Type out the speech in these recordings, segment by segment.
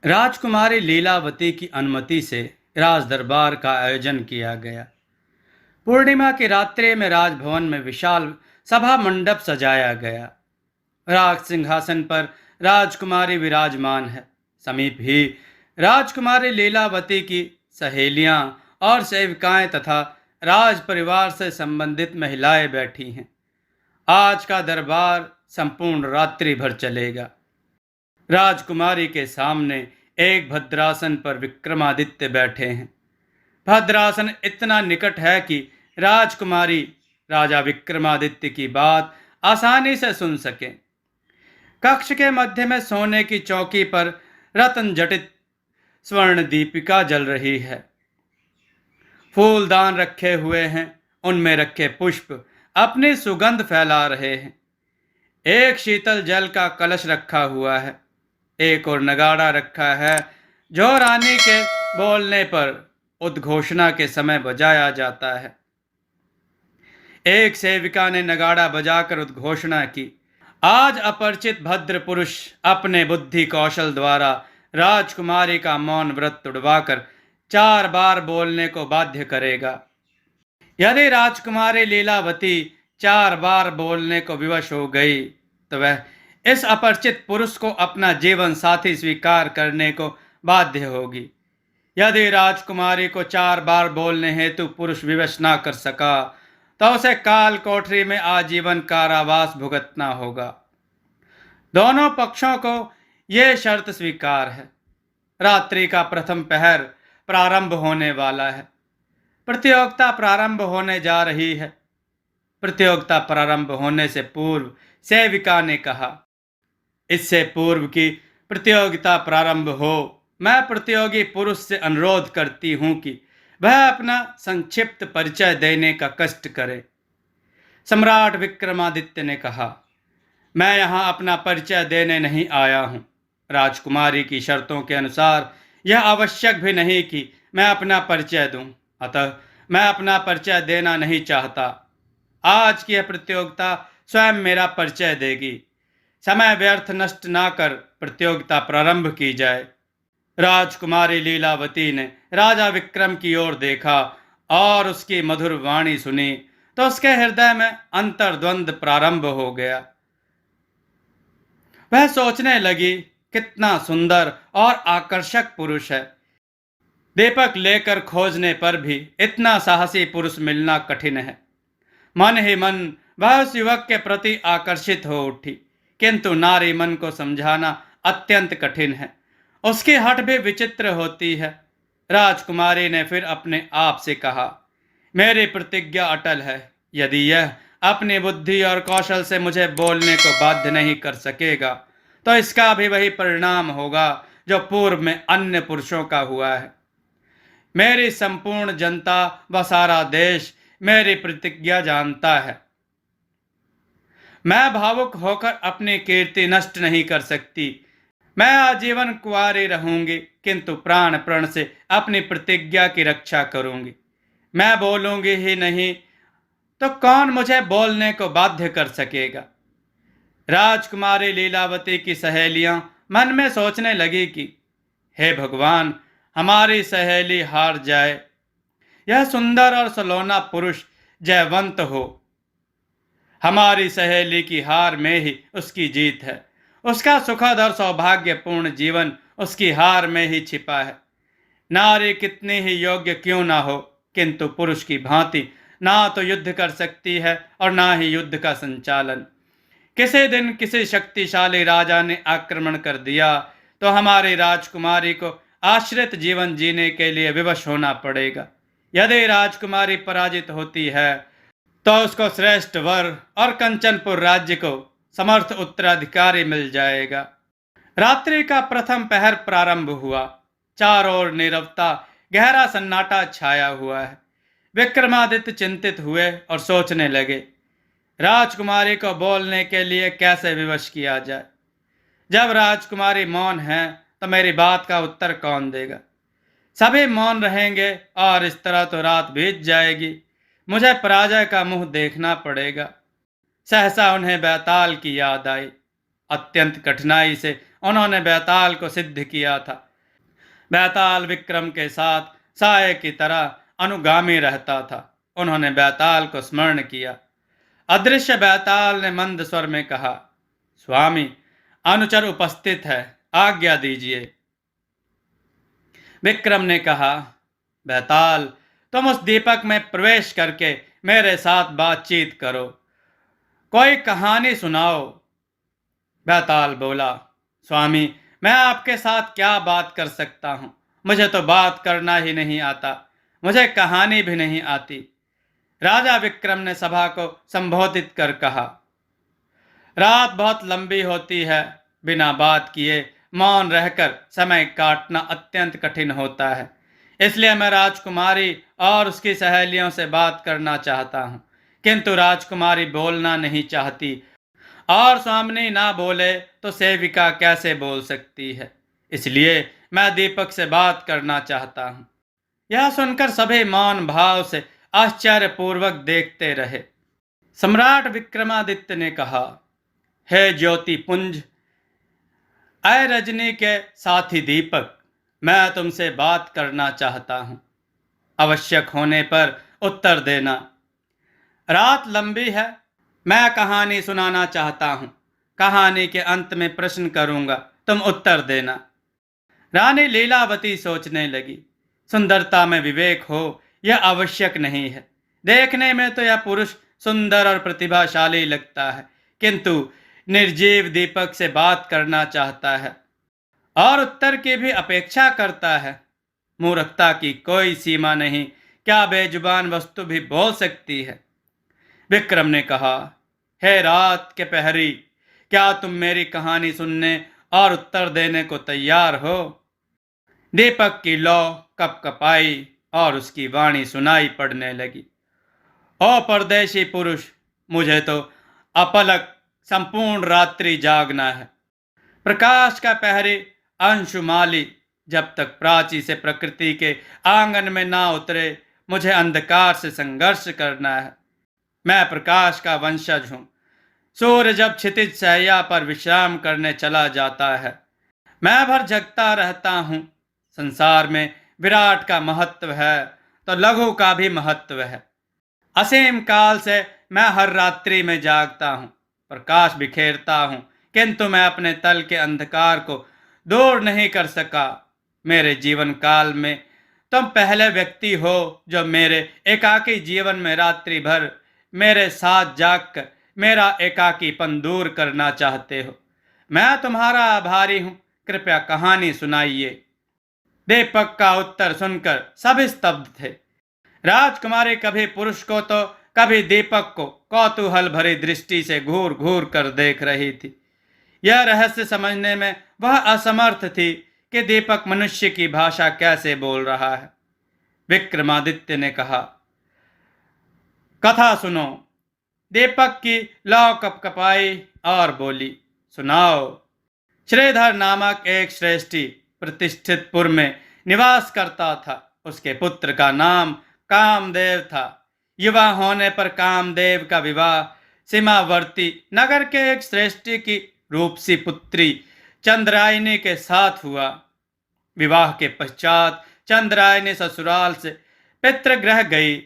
राजकुमारी लीलावती की अनुमति से राज दरबार का आयोजन किया गया। पूर्णिमा की रात्रि में राजभवन में विशाल सभा मंडप सजाया गया। राज सिंहासन पर राजकुमारी विराजमान है। समीप ही राजकुमारी लीलावती की सहेलियां और सेविकाएं तथा राज परिवार से संबंधित महिलाएं बैठी हैं। आज का दरबार संपूर्ण रात्रि भर चलेगा। राजकुमारी के सामने एक भद्रासन पर विक्रमादित्य बैठे हैं। भद्रासन इतना निकट है कि राजकुमारी राजा विक्रमादित्य की बात आसानी से सुन सके। कक्ष के मध्य में सोने की चौकी पर रत्न जटित स्वर्ण दीपिका जल रही है। फूलदान रखे हुए हैं, उनमें रखे पुष्प अपनी सुगंध फैला रहे हैं। एक शीतल जल का कलश रखा हुआ है। एक और नगाड़ा रखा है जो रानी के बोलने पर उद्घोषणा के समय बजाया जाता है। एक सेविका ने नगाड़ा बजाकर उद्घोषणा की, आज अपरिचित भद्र पुरुष अपने बुद्धि कौशल द्वारा राजकुमारी का मौन व्रत तुड़वाकर 4 बार बोलने को बाध्य करेगा। यदि राजकुमारी लीलावती 4 बार बोलने को विवश हो गई तो वह इस अपरिचित पुरुष को अपना जीवन साथी स्वीकार करने को बाध्य होगी। यदि राजकुमारी को 4 बार बोलने हेतु पुरुष विवश ना कर सका तो उसे काल कोठरी में आजीवन कारावास भुगतना होगा। दोनों पक्षों को यह शर्त स्वीकार है। रात्रि का प्रथम पहर प्रारंभ होने वाला है। प्रतियोगिता प्रारंभ होने जा रही है। प्रतियोगिता प्रारंभ होने से पूर्व सेविका ने कहा, इससे पूर्व की प्रतियोगिता प्रारंभ हो, मैं प्रतियोगी पुरुष से अनुरोध करती हूं कि वह अपना संक्षिप्त परिचय देने का कष्ट करे। सम्राट विक्रमादित्य ने कहा, मैं यहां अपना परिचय देने नहीं आया हूं। राजकुमारी की शर्तों के अनुसार यह आवश्यक भी नहीं कि मैं अपना परिचय दूं, अतः मैं अपना परिचय देना नहीं चाहता। आज की यह प्रतियोगिता स्वयं मेरा परिचय देगी। समय व्यर्थ नष्ट ना कर प्रतियोगिता प्रारंभ की जाए। राजकुमारी लीलावती ने राजा विक्रम की ओर देखा और उसकी मधुर वाणी सुनी तो उसके हृदय में अंतर्द्वंद प्रारंभ हो गया। वह सोचने लगी, कितना सुंदर और आकर्षक पुरुष है। दीपक लेकर खोजने पर भी इतना साहसी पुरुष मिलना कठिन है। मन ही मन वह उस युवक के प्रति आकर्षित हो उठी, किंतु नारी मन को समझाना अत्यंत कठिन है। उसकी हठ भी विचित्र होती है। राजकुमारी ने फिर अपने आप से कहा, मेरी प्रतिज्ञा अटल है। यदि यह अपनी बुद्धि और कौशल से मुझे बोलने को बाध्य नहीं कर सकेगा तो इसका भी वही परिणाम होगा जो पूर्व में अन्य पुरुषों का हुआ है। मेरी संपूर्ण जनता व सारा देश मेरी प्रतिज्ञा जानता है। मैं भावुक होकर अपनी कीर्ति नष्ट नहीं कर सकती। मैं आजीवन कुंवारी रहूंगी, किंतु प्राण प्रण से अपनी प्रतिज्ञा की रक्षा करूंगी। मैं बोलूंगी ही नहीं तो कौन मुझे बोलने को बाध्य कर सकेगा। राजकुमारी लीलावती की सहेलियां मन में सोचने लगी कि हे भगवान, हमारी सहेली हार जाए। यह सुंदर और सलोना पुरुष जयवंत हो। हमारी सहेली की हार में ही उसकी जीत है। उसका सुखद और सौभाग्यपूर्ण जीवन उसकी हार में ही छिपा है। नारी कितनी ही योग्य क्यों ना हो, किंतु पुरुष की भांति ना तो युद्ध कर सकती है और ना ही युद्ध का संचालन। किसी दिन किसी शक्तिशाली राजा ने आक्रमण कर दिया तो हमारी राजकुमारी को आश्रित जीवन जीने के लिए विवश होना पड़ेगा। यदि राजकुमारी पराजित होती है तो उसको श्रेष्ठ वर और कंचनपुर राज्य को समर्थ उत्तराधिकारी मिल जाएगा। रात्रि का प्रथम पहर प्रारंभ हुआ। चारों ओर नीरवता, गहरा सन्नाटा छाया हुआ है। विक्रमादित्य चिंतित हुए और सोचने लगे, राजकुमारी को बोलने के लिए कैसे विवश किया जाए। जब राजकुमारी मौन है तो मेरी बात का उत्तर कौन देगा। सभी मौन रहेंगे और इस तरह तो रात बीत जाएगी। मुझे पराजय का मुंह देखना पड़ेगा। सहसा उन्हें बैताल की याद आई। अत्यंत कठिनाई से उन्होंने बैताल को सिद्ध किया था। बैताल विक्रम के साथ साये की तरह अनुगामी रहता था। उन्होंने बैताल को स्मरण किया। अदृश्य बैताल ने मंद स्वर में कहा, स्वामी, अनुचर उपस्थित है, आज्ञा दीजिए। विक्रम ने कहा, बैताल, तुम उस दीपक में प्रवेश करके मेरे साथ बातचीत करो, कोई कहानी सुनाओ। बैताल बोला, स्वामी, मैं आपके साथ क्या बात कर सकता हूं? मुझे तो बात करना ही नहीं आता, मुझे कहानी भी नहीं आती। राजा विक्रम ने सभा को संबोधित कर कहा, रात बहुत लंबी होती है, बिना बात किए मौन रहकर समय काटना अत्यंत कठिन होता है। इसलिए मैं राजकुमारी और उसकी सहेलियों से बात करना चाहता हूँ, किंतु राजकुमारी बोलना नहीं चाहती, और स्वामिनी ना बोले तो सेविका कैसे बोल सकती है। इसलिए मैं दीपक से बात करना चाहता हूँ। यह सुनकर सभी मौन भाव से आश्चर्यपूर्वक देखते रहे। सम्राट विक्रमादित्य ने कहा, हे ज्योति पुंज, अय रजनी के साथी दीपक, मैं तुमसे बात करना चाहता हूं। आवश्यक होने पर उत्तर देना। रात लंबी है, मैं कहानी सुनाना चाहता हूं। कहानी के अंत में प्रश्न करूंगा, तुम उत्तर देना। रानी लीलावती सोचने लगी, सुंदरता में विवेक हो यह आवश्यक नहीं है। देखने में तो यह पुरुष सुंदर और प्रतिभाशाली लगता है, किंतु निर्जीव दीपक से बात करना चाहता है और उत्तर की भी अपेक्षा करता है। मूर्खता की कोई सीमा नहीं, क्या बेजुबान वस्तु भी बोल सकती है? विक्रम ने कहा, हे रात के प्रहरी, क्या तुम मेरी कहानी सुनने और उत्तर देने को तैयार हो? दीपक की लौ कपकपाई और उसकी वाणी सुनाई पड़ने लगी। ओ परदेशी पुरुष, मुझे तो अपलक संपूर्ण रात्रि जागना है। प्रकाश का प्रहरी अंशुमाली जब तक प्राची से प्रकृति के आंगन में ना उतरे, मुझे अंधकार से संघर्ष करना है। मैं प्रकाश का वंशज हूं। सूर्य जब क्षितिज शैया पर विश्राम करने चला जाता है, मैं भर जगता रहता हूं। संसार में विराट का महत्व है तो लघु का भी महत्व है। असीम काल से मैं हर रात्रि में जागता हूं, प्रकाश बिखेरता हूं, किंतु मैं अपने तल के अंधकार को दूर नहीं कर सका। मेरे जीवन काल में तुम पहले व्यक्ति हो जो मेरे एकाकी जीवन में रात्रि भर मेरे साथ जागकर मेरा एकाकीपन दूर करना चाहते हो। मैं तुम्हारा आभारी हूं, कृपया कहानी सुनाइए। दीपक का उत्तर सुनकर सभी स्तब्ध थे। राजकुमारी कभी पुरुष को तो कभी दीपक को कौतूहल भरी दृष्टि से घूर घूर कर देख रही थी। यह रहस्य समझने में वह असमर्थ थी कि दीपक मनुष्य की भाषा कैसे बोल रहा है। विक्रमादित्य ने कहा, कथा सुनो। दीपक की लौ कपकपाई और बोली, सुनाओ। श्रीधर नामक एक श्रेष्ठी प्रतिष्ठित पुर में निवास करता था। उसके पुत्र का नाम कामदेव था। युवा होने पर कामदेव का विवाह सीमावर्ती नगर के एक श्रेष्ठी की रूपसी पुत्री चंद्रायनी के साथ हुआ। विवाह के पश्चात चंद्रायनी ससुराल से पितृगृह गई,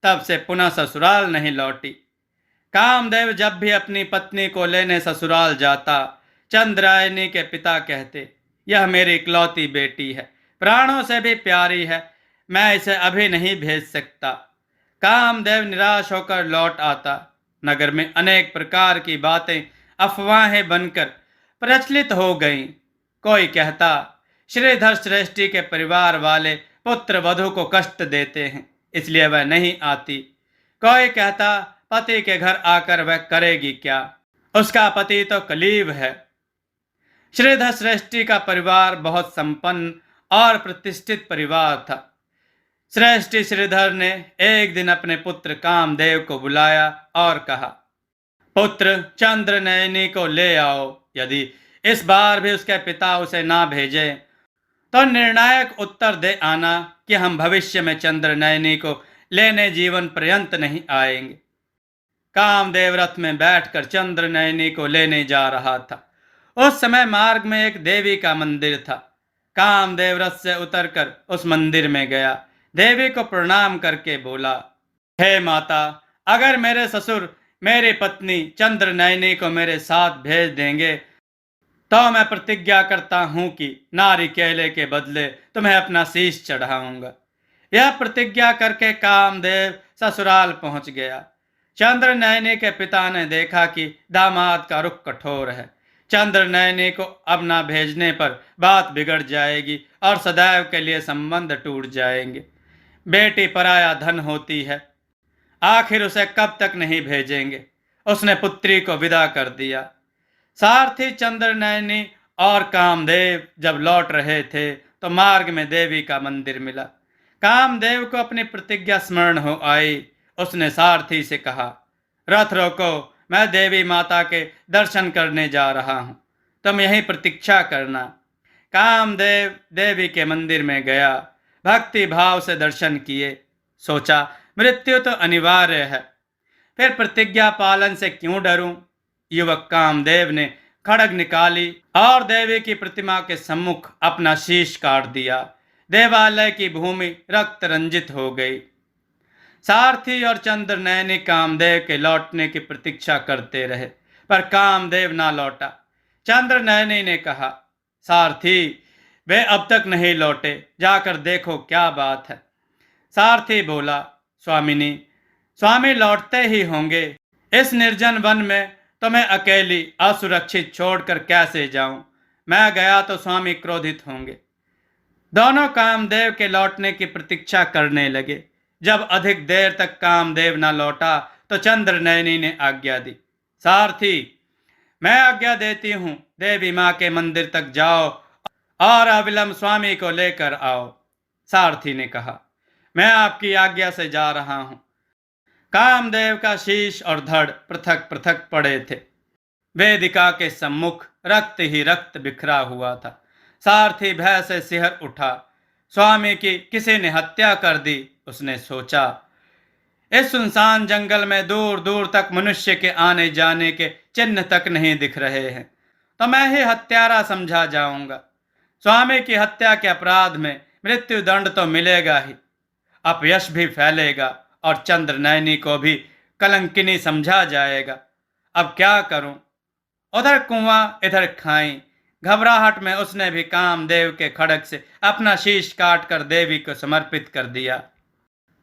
तब से पुनः ससुराल नहीं लौटी। कामदेव जब भी अपनी पत्नी को लेने ससुराल जाता, चंद्रायनी के पिता कहते, यह मेरी इकलौती बेटी है, प्राणों से भी प्यारी है, मैं इसे अभी नहीं भेज सकता। कामदेव निराश होकर लौट आता। नगर में अनेक प्रकार की बातें अफवाहें बनकर प्रचलित हो गईं। कोई कहता, श्रीधर श्रेष्ठी के परिवार वाले पुत्र वधू को कष्ट देते हैं, इसलिए वह नहीं आती। कोई कहता, पति के घर आकर वह करेगी क्या, उसका पति तो कलीब है। श्रीधर श्रेष्ठी का परिवार बहुत संपन्न और प्रतिष्ठित परिवार था। श्रेष्ठी श्रीधर ने एक दिन अपने पुत्र कामदेव को बुलाया और कहा, पुत्र चंद्रनयनी को ले आओ। यदि इस बार भी उसके पिता उसे ना भेजे तो निर्णायक उत्तर दे आना कि हम भविष्य में चंद्रनयनी को लेने जीवन पर्यंत नहीं आएंगे। कामदेव रथ में बैठकर चंद्रनयनी को लेने जा रहा था। उस समय मार्ग में एक देवी का मंदिर था। कामदेव रथ से उतरकर उस मंदिर में गया। देवी को प्रणाम करके बोला, हे माता, अगर मेरे ससुर मेरी पत्नी चंद्रनयनी को मेरे साथ भेज देंगे तो मैं प्रतिज्ञा करता हूं कि नारी केले के बदले तुम्हें अपना शीश चढ़ाऊंगा। यह प्रतिज्ञा करके कामदेव ससुराल पहुंच गया। चंद्रनयनी के पिता ने देखा कि दामाद का रुख कठोर है। चंद्रनयनी को अब ना भेजने पर बात बिगड़ जाएगी और सदैव के लिए संबंध टूट जाएंगे। बेटी पराया धन होती है, आखिर उसे कब तक नहीं भेजेंगे। उसने पुत्री को विदा कर दिया। सारथी चंद्रनयनी और कामदेव जब लौट रहे थे तो मार्ग में देवी का मंदिर मिला। कामदेव को अपनी प्रतिज्ञा स्मरण हो आई। उसने सारथी से कहा, रथ रोको, मैं देवी माता के दर्शन करने जा रहा हूं, तुम यहीं प्रतीक्षा करना। कामदेव देवी के मंदिर में गया, भक्ति भाव से दर्शन किए। सोचा, मृत्यु तो अनिवार्य है, फिर प्रतिज्ञा पालन से क्यों डरूं। युवक कामदेव ने खड्ग निकाली और देवी की प्रतिमा के सम्मुख अपना शीश काट दिया। देवालय की भूमि रक्त रंजित हो गई। सारथी और चंद्रनयनी कामदेव के लौटने की प्रतीक्षा करते रहे, पर कामदेव ना लौटा। चंद्रनयनी ने कहा, सारथी, वे अब तक नहीं लौटे, जाकर देखो क्या बात है। सारथी बोला, स्वामिनी, स्वामी लौटते ही होंगे। इस निर्जन वन में तुम्हें अकेली असुरक्षित छोड़कर कैसे जाऊं? मैं गया तो स्वामी क्रोधित होंगे। दोनों कामदेव के लौटने की प्रतीक्षा करने लगे। जब अधिक देर तक कामदेव न लौटा तो चंद्रनयनी ने आज्ञा दी, सारथी, मैं आज्ञा देती हूं, देवी मां के मंदिर तक जाओ और अविलंब स्वामी को लेकर आओ। सारथी ने कहा, मैं आपकी आज्ञा से जा रहा हूं। कामदेव का शीश और धड़ पृथक पृथक पड़े थे। वेदिका के सम्मुख रक्त ही रक्त बिखरा हुआ था। सारथी भय से सिहर उठा। स्वामी की किसी ने हत्या कर दी, उसने सोचा। इस सुनसान जंगल में दूर दूर तक मनुष्य के आने जाने के चिन्ह तक नहीं दिख रहे हैं, तो मैं ही हत्यारा समझा जाऊंगा। स्वामी की हत्या के अपराध में मृत्यु दंड तो मिलेगा ही, अपयश भी फैलेगा और चंद्रनयनी को भी कलंकिनी समझा जाएगा। अब क्या करूं? उधर कुआं इधर खाई। घबराहट में उसने भी कामदेव के खड्ग से अपना शीश काटकर देवी को समर्पित कर दिया।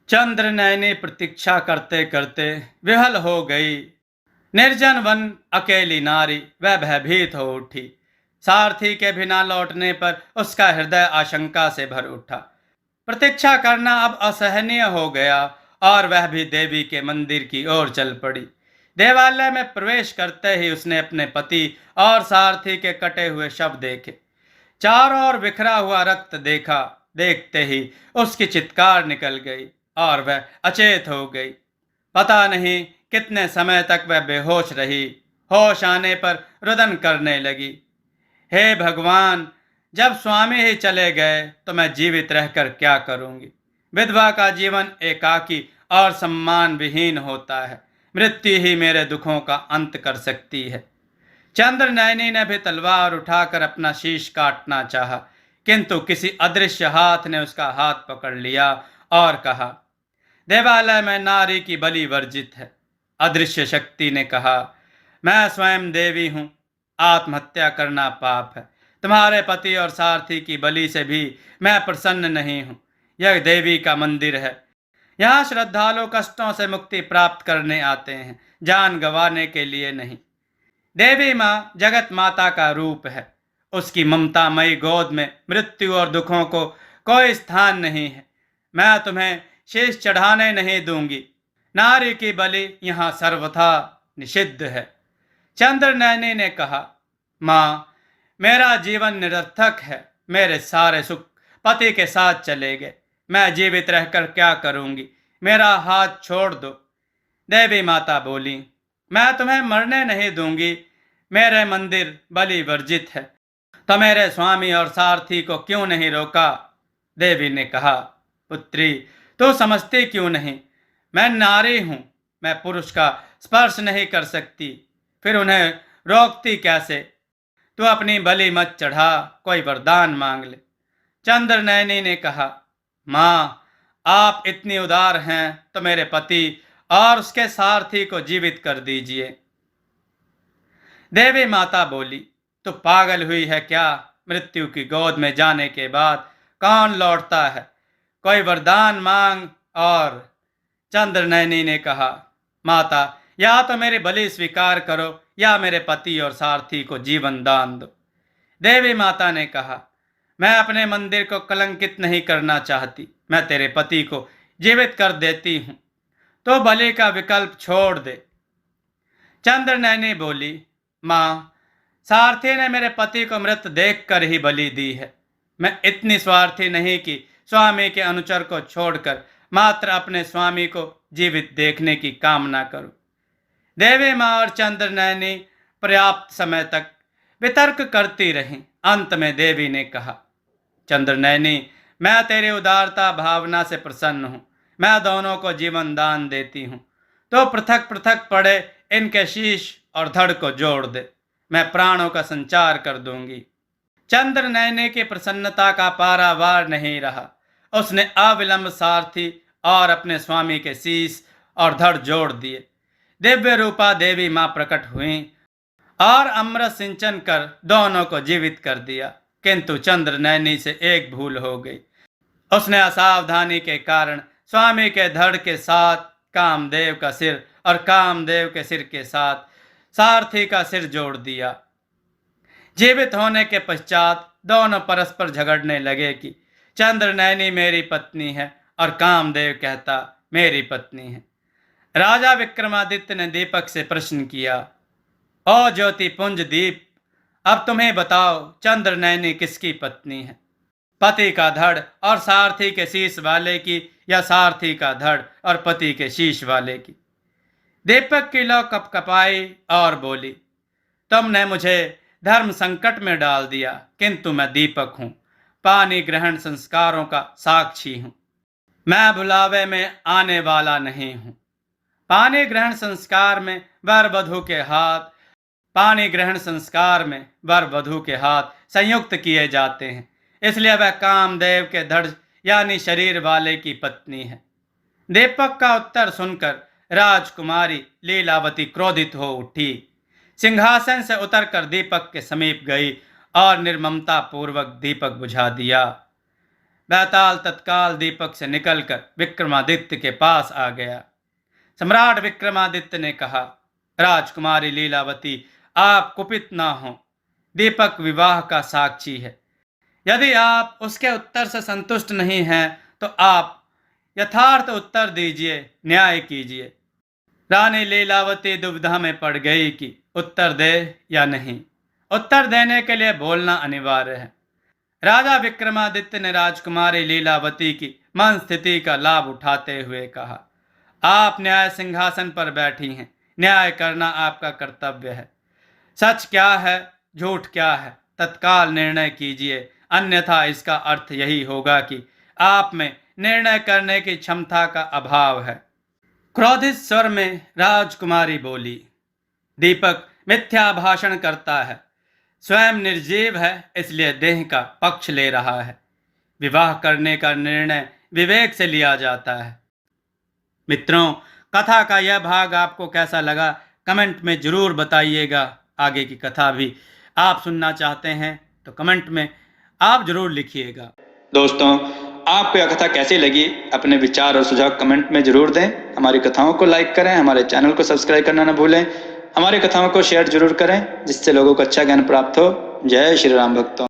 चंद्रनयनी प्रतीक्षा करते करते विहल हो गई। निर्जन वन, अकेली नारी, वह भयभीत हो उठी। सारथी के बिना लौटने पर उसका हृदय आशंका से भर उठा। प्रतीक्षा करना अब असहनीय हो गया और वह भी देवी के मंदिर की ओर चल पड़ी। देवालय में प्रवेश करते ही उसने अपने पति और सारथी के कटे हुए शव देखे। चारों ओर बिखरा हुआ रक्त देखा। देखते ही उसकी चित्कार निकल गई और वह अचेत हो गई। पता नहीं कितने समय तक वह बेहोश रही। होश आने पर रुदन करने लगी, हे भगवान, जब स्वामी ही चले गए तो मैं जीवित रहकर क्या करूंगी। विधवा का जीवन एकाकी और सम्मान विहीन होता है। मृत्यु ही मेरे दुखों का अंत कर सकती है। चंद्रनयनी ने भी तलवार उठाकर अपना शीश काटना चाहा, किंतु किसी अदृश्य हाथ ने उसका हाथ पकड़ लिया और कहा, देवालय में नारी की बलि वर्जित है। अदृश्य शक्ति ने कहा, मैं स्वयं देवी हूं, आत्महत्या करना पाप है। तुम्हारे पति और सारथी की बलि से भी मैं प्रसन्न नहीं हूं। यह देवी का मंदिर है, यहाँ श्रद्धालु कष्टों से मुक्ति प्राप्त करने आते हैं, जान गंवाने के लिए नहीं। देवी माँ जगत माता का रूप है। उसकी ममतामयी गोद में मृत्यु और दुखों को कोई स्थान नहीं है। मैं तुम्हें शीश चढ़ाने नहीं दूंगी। नारी की बलि यहाँ सर्वथा निषिद्ध है। चंद्रनयनी ने कहा, माँ, मेरा जीवन निरर्थक है। मेरे सारे सुख पति के साथ चले गए। मैं जीवित रहकर क्या करूंगी? मेरा हाथ छोड़ दो। देवी माता बोली, मैं तुम्हें मरने नहीं दूंगी। मेरे मंदिर बलि वर्जित है, तो मेरे स्वामी और सारथी को क्यों नहीं रोका? देवी ने कहा, पुत्री, तू समझती क्यों नहीं? मैं नारी हूं, मैं पुरुष का स्पर्श नहीं कर सकती, फिर उन्हें रोकती कैसे? तू अपनी बलि मत चढ़ा, कोई वरदान मांग ले। चंद्रनयनी ने कहा, माँ, आप इतनी उदार हैं तो मेरे पति और उसके सारथी को जीवित कर दीजिए। देवी माता बोली, तू पागल हुई है क्या? मृत्यु की गोद में जाने के बाद कौन लौटता है? कोई वरदान मांग। और चंद्रनयनी ने कहा, माता, या तो मेरी बलि स्वीकार करो या मेरे पति और सारथी को जीवन दान दो। देवी माता ने कहा, मैं अपने मंदिर को कलंकित नहीं करना चाहती। मैं तेरे पति को जीवित कर देती हूं, तो बलि का विकल्प छोड़ दे। चंद्रनयनी बोली, मां, सारथी ने मेरे पति को मृत देखकर ही बलि दी है। मैं इतनी स्वार्थी नहीं कि स्वामी के अनुचर को छोड़कर मात्र अपने स्वामी को जीवित देखने की कामना करूं। देवी मां और चंद्रनयनी पर्याप्त समय तक वितर्क करती रहीं। अंत में देवी ने कहा, चंद्रनयनी, मैं तेरी उदारता भावना से प्रसन्न हूं। मैं दोनों को जीवन दान देती हूं, तो पृथक पृथक पड़े इनके शीश और धड़ को जोड़ दे। मैं प्राणों का संचार कर दूंगी। चंद्रनयनी की प्रसन्नता का पारावार नहीं रहा। उसने अविलंब सारथी और अपने स्वामी के शीश और धड़ जोड़ दिए। दिव्य रूपा देवी मां प्रकट हुई और अमृत सिंचन कर दोनों को जीवित कर दिया। किंतु चंद्रनयनी से एक भूल हो गई। उसने असावधानी के कारण स्वामी के धड़ के साथ कामदेव का सिर और कामदेव के सिर के साथ सारथी का सिर जोड़ दिया। जीवित होने के पश्चात दोनों परस्पर झगड़ने लगे कि चंद्रनयनी मेरी पत्नी है और कामदेव कहता मेरी पत्नी है। राजा विक्रमादित्य ने दीपक से प्रश्न किया, ओ ज्योति पुंज दीप, अब तुम्हें बताओ, चंद्रनयनी किसकी पत्नी है? पति का धड़ और सारथी के शीश वाले की, या सारथी का धड़ और पति के शीश वाले की? दीपक की लौ कपकपाई और बोली, तुमने मुझे धर्म संकट में डाल दिया, किंतु मैं दीपक हूं, पानी ग्रहण संस्कारों का साक्षी हूं। मैं भुलावे में आने वाला नहीं हूं। पानी ग्रहण संस्कार में वर वधू के हाथ, पानी ग्रहण संस्कार में वर वधू के हाथ संयुक्त किए जाते हैं, इसलिए वह कामदेव के धड़ यानी शरीर वाले की पत्नी है। दीपक का उत्तर सुनकर राजकुमारी लीलावती क्रोधित हो उठी। सिंहासन से उतरकर दीपक के समीप गई और निर्ममता पूर्वक दीपक बुझा दिया। बैताल तत्काल दीपक से निकलकर विक्रमादित्य के पास आ गया। सम्राट विक्रमादित्य ने कहा, राजकुमारी लीलावती, आप कुपित ना हो। दीपक विवाह का साक्षी है। यदि आप उसके उत्तर से संतुष्ट नहीं हैं तो आप यथार्थ उत्तर दीजिए, न्याय कीजिए। रानी लीलावती दुविधा में पड़ गई कि उत्तर दे या नहीं। उत्तर देने के लिए बोलना अनिवार्य है। राजा विक्रमादित्य ने राजकुमारी लीलावती की मन स्थिति का लाभ उठाते हुए कहा, आप न्याय सिंहासन पर बैठी हैं, न्याय करना आपका कर्तव्य है। सच क्या है, झूठ क्या है, तत्काल निर्णय कीजिए, अन्यथा इसका अर्थ यही होगा कि आप में निर्णय करने की क्षमता का अभाव है। क्रोधित स्वर में राजकुमारी बोली, दीपक मिथ्या भाषण करता है, स्वयं निर्जीव है, इसलिए देह का पक्ष ले रहा है। विवाह करने का निर्णय विवेक से लिया जाता है। मित्रों, कथा का यह भाग आपको कैसा लगा कमेंट में जरूर बताइएगा। आगे की कथा भी आप सुनना चाहते हैं तो कमेंट में आप जरूर लिखिएगा। दोस्तों, आपको यह कथा कैसी लगी अपने विचार और सुझाव कमेंट में जरूर दें। हमारी कथाओं को लाइक करें, हमारे चैनल को सब्सक्राइब करना न भूलें। हमारी कथाओं को शेयर जरूर करें जिससे लोगों को अच्छा ज्ञान प्राप्त हो। जय श्री राम भक्तों।